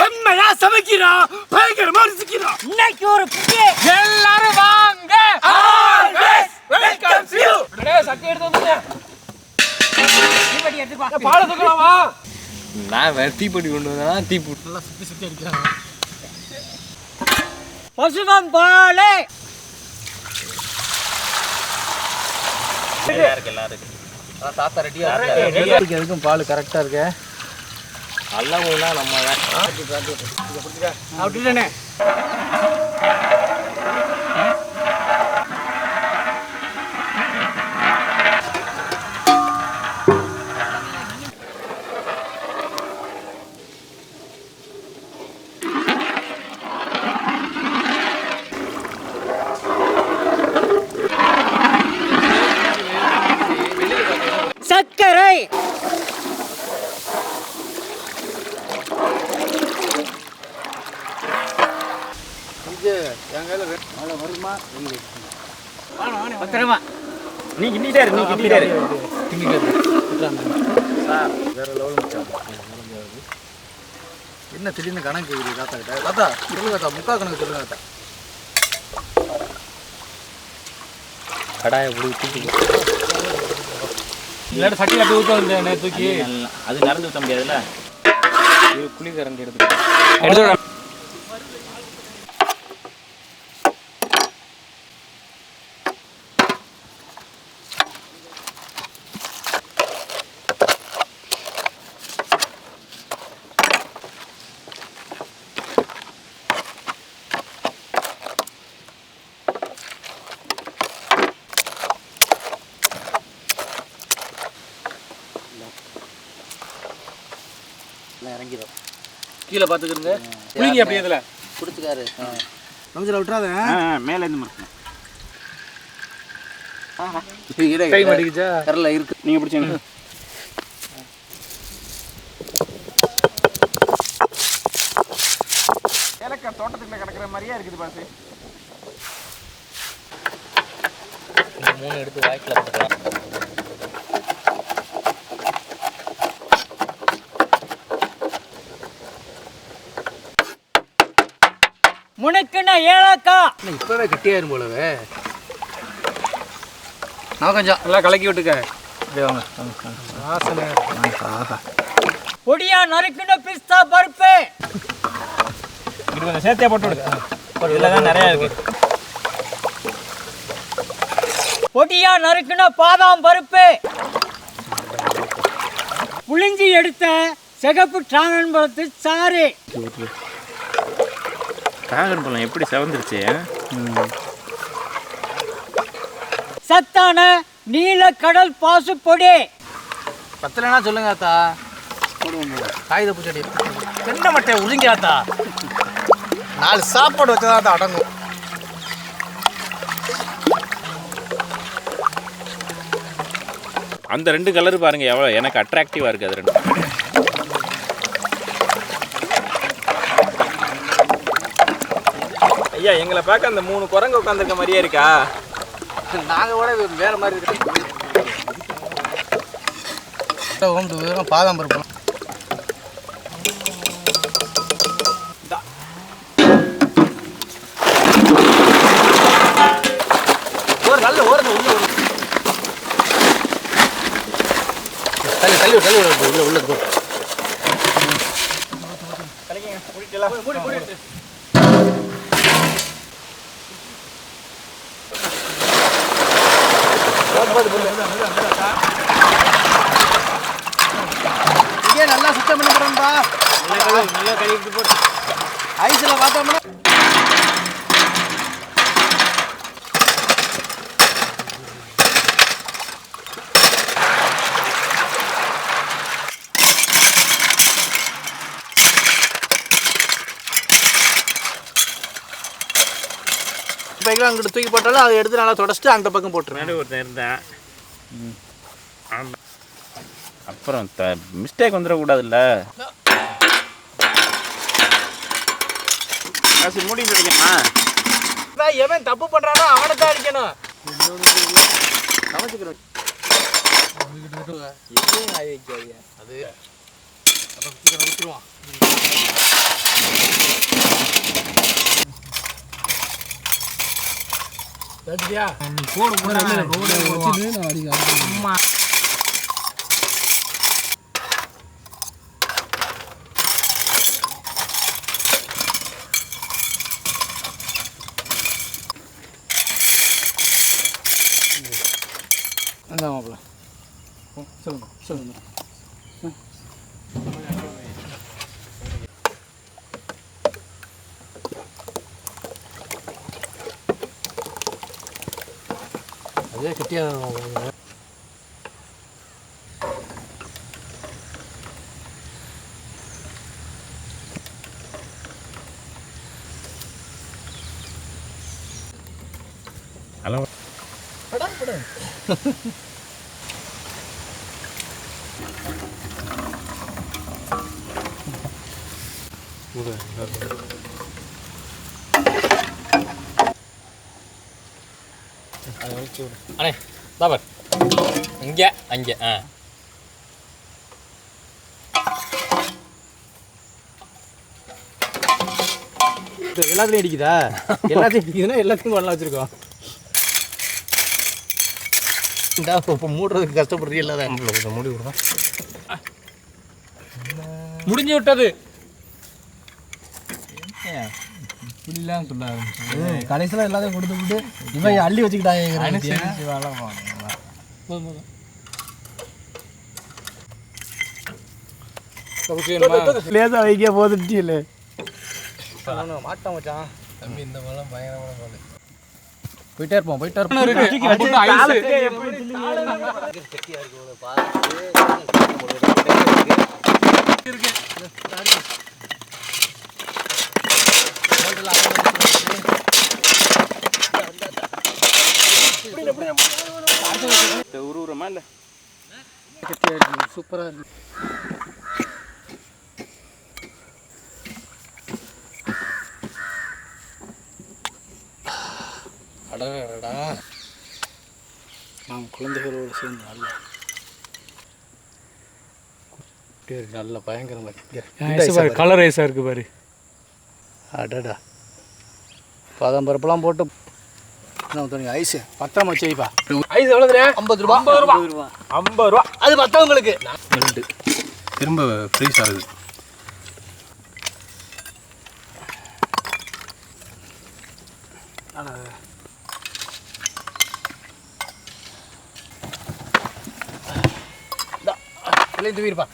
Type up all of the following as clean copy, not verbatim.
செம்மையா சமைக்கிறோம், பயங்கரமா ருசிக்கிறோம். இன்னைக்கு ஒரு புதிய எல்லாரும் வாங்க. சட்டி எடுத்து வந்துங்க. பாலை தூக்கலாமா? நான் வேற தீப்பெட்டி கொண்டு வந்தா தீப்பெட்டி நல்லா சுத்தி சுத்தி அடிக்கிறாங்க. பசுவம் பாலே தாத்தா ரெடியா இருக்கு. எதுக்கும் பால் கரெக்டா இருக்கு. நல்லவங்களா நம்ம அப்படிதானே. சர்க்கரை பத்திரமா நீ கிண்டிட்டாரு வேற லெவல் என்ன திடீர்னு கணக்கு கேக்குது தாத்தா கிட்ட. தாத்தா சொல்லுங்க தாத்தா, முக்கா கணக்கு சொல்லுங்க தாத்தா. கடாயை தூக்கி இல்லாட்ட சட்டியில் அப்படியே ஊற்ற வந்து தூக்கி அது நடந்து ஊற்ற முடியாதுல்ல. குழி கரண்டி எடுத்து இறங்கிடும். கீழே பார்த்துக்கிறங்க. புளிங்க அப்படியே இதில் பிடிச்சிக்காரு. கொஞ்சம் விட்டுறாத. மேலே இருந்து மறக்கணும். கை மாட்டிக்கிச்சா? கரல இருக்கு. நீங்கள் பிடிச்சீங்க. ஏலக்காய் தோட்டத்துக்குள்ள கிடக்கிற மாதிரியா இருக்குது பாசு. 3 எடுத்து வாய்க்கில் போட்டுக்கலாம். முனைக்குன்னா ஏலக்காய். இப்பவே கட்டியாயிரும் போலவே. நான் கொஞ்சம் நல்லா கலக்கி விட்டுக்க. பொடியா நறுக்குன பிஸ்தா பருப்பு. இது கொஞ்சம் சேர்த்தே போட்டு விடுங்க. இதில் தான் நிறையா இருக்கு. பொடியா நறுக்குன பாதாம் பருப்பு. புளிஞ்சி எடுத்த சிகப்பு டிராகன் பழத்து சாறு. டிராகன் பழம் எப்படி செவந்துருச்சு? சத்தான நீல கடல் பாசு பொடி. பத்தலைன்னா சொல்லுங்க அத்தா. காகித பூச்செடி தென்னை மட்டையை உறிஞ்சாத்தா. 4 சாப்பாடு வச்சதான் அடங்கும். அந்த 2 கலர் பாருங்க எவ்வளோ எனக்கு அட்ராக்டிவாக இருக்குது. அது 2 ஐயா எங்களை பார்க்க அந்த 3 குரங்கு உட்காந்துருக்க மாதிரியே இருக்கா? நாங்கள் கூட வேற மாதிரி இருக்கு. பாதாம் பருப்பு நல்ல ஓரத்தில் உள்ள தள்ளி தள்ளி தள்ளி உள்ள உள்ள கலக்கிங்க. மூடிட்டலாம். மூடி எடுத்து. இங்கே நல்லா சுத்தம் பண்ணி போடுறோம்பா. நல்லா கழுவிட்டு போட்டு ஐஸில் பார்த்தோம்னா பைக்கில் அங்கிட்டு தூக்கி போட்டாலும் அதை எடுத்து நல்லா தொடச்சிட்டு அந்த பக்கம் போட்டுருவேன். ஒருத்தன் இருந்தேன். அப்புறம் மிஸ்டேக் வந்துடக்கூடாதுல்ல. காசு மூடி கிடைக்குமா? எவன் தப்பு பண்றானோ அவனை தான் அடிக்கணும். சமைச்சுக்கிறோம் அது ஊற்றுருவான். அம்மா அந்த மாப்பிள்ள சொல்லுங்க சொல்லுங்க. அதே கட்டியாக ஹலோ படம் படம் அண்ணே பாபர் இங்கே அங்கே எல்லாத்துலையும் அடிக்குதா? எல்லாத்தையும் அடிக்குதுன்னா எல்லாத்தையும் பண்ணலாம் வச்சுருக்கோம். இப்போ மூடுறதுக்கு கஷ்டப்படுறீ இல்லாத மூடி விடுறோம். முடிஞ்சு விட்டது. இப்படிலாம் சொல்ல கடைசியில் எல்லாத்தையும் கொடுத்து விட்டு இவன் அள்ளி வச்சுக்கிட்டாங்க. லேசாக வைக்க போதுட்டியில் மாட்டோம் மச்சான். தம்பி இந்த மலம் பயங்கரமான மலை. போயிட்டே இருப்போம் போயிட்டே இருப்போம். உருவுறமா இல்லை? சூப்பராக இருக்கு. அடடா நாம் குழந்தைகளோடு சேர்ந்து நல்ல பயங்கரமாக கலர் ஐஸாக இருக்குது பாரு. அடடா பாதாம் பருப்பெல்லாம் போட்டு துணி ஐஸு பத்திரமா வச்சுப்பா. ஐஸ் எவ்வளோதுண்ணே? 50 ரூபா. 50 ரூபா அது மற்றவங்களுக்கு. திரும்ப ஃப்ரீஸ் ஆகுது. தூவிருப்பா.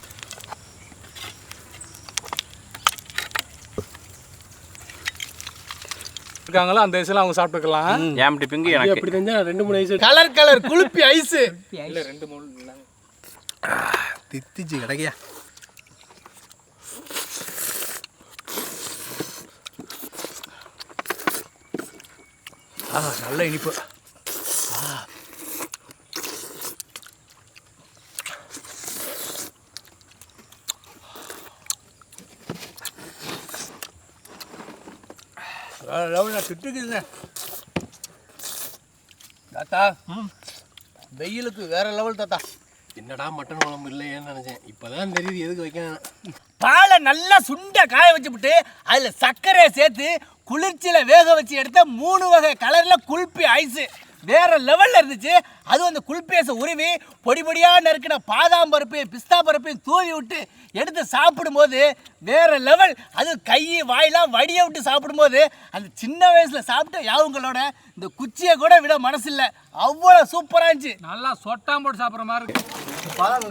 இருக்காங்களோ அந்த ஐஸ்லாம் அவங்க சாப்பிட்டுக்கலாம். ஏன் டிப்பிங்கு எனக்கு அப்படி தெரிஞ்சா 2-3 ஐஸ் கலர் கலர் குளிப்பி ஐஸு இல்லை 2-3 தித்திச்சு கிடைக்கியா? நல்ல இனிப்பு. லெவலில் திட்டுக்குதுண்ணே தாத்தா. வெயிலுக்கு வேற லெவல் தாத்தா. என்னடா மட்டன் குழம்பு இல்லையேன்னு நினச்சேன். இப்போதான் தெரியுது எதுக்கு வைக்கணும். பாலை நல்லா சுண்ட காய வச்சுவிட்டு அதில் சர்க்கரையை சேர்த்து குளிர்ச்சியில் வேக வச்சு எடுத்த 3 வகை கலரில் குல்பி ஐஸு வேற லெவலில் இருந்துச்சு. அதுவும் அந்த குல்பி ஐஸை உருவி பொடி பொடியாக நறுக்கின பாதாம் பருப்பையும் பிஸ்தா பருப்பையும் தூவி விட்டு எடுத்து சாப்பிடும்போது வேற லெவல். அது கை வாயெல்லாம் வடிய விட்டு சாப்பிடும்போது அந்த சின்ன வயசில் சாப்பிட்ட யாவங்களோட இந்த குச்சியை கூட விட மனசில்லை. அவ்வளோ சூப்பராக இருந்துச்சு. நல்லா சொட்டாம் போட்டு சாப்பிட்ற மாதிரி இருக்கு. பாதாம்